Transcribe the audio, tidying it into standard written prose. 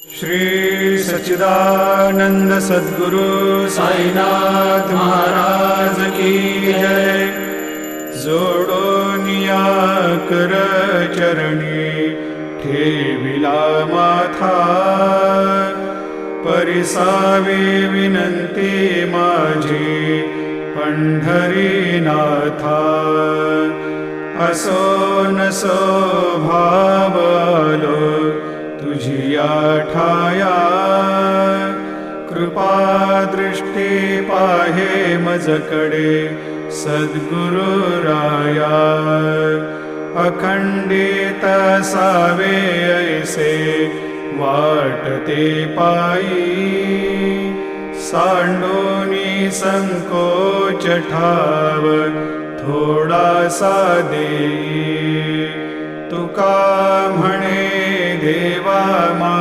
श्री सच्चिदानंद सद्गुरु साईनाथ महाराज की जय। जोडोनिया कर चरणी ठेविला माथा, परिसावे विनंती माझी पंढरीनाथा। असो नसो भाव आलो तुझिया ठाया, कृपा दृष्टी पाहे मजकडे सद्गुरु राया। अखंडित सावे ऐसे वाटते पायी, सांडोनी संकोच ठाव थोडासा देई। तुका म्हणे देवा मा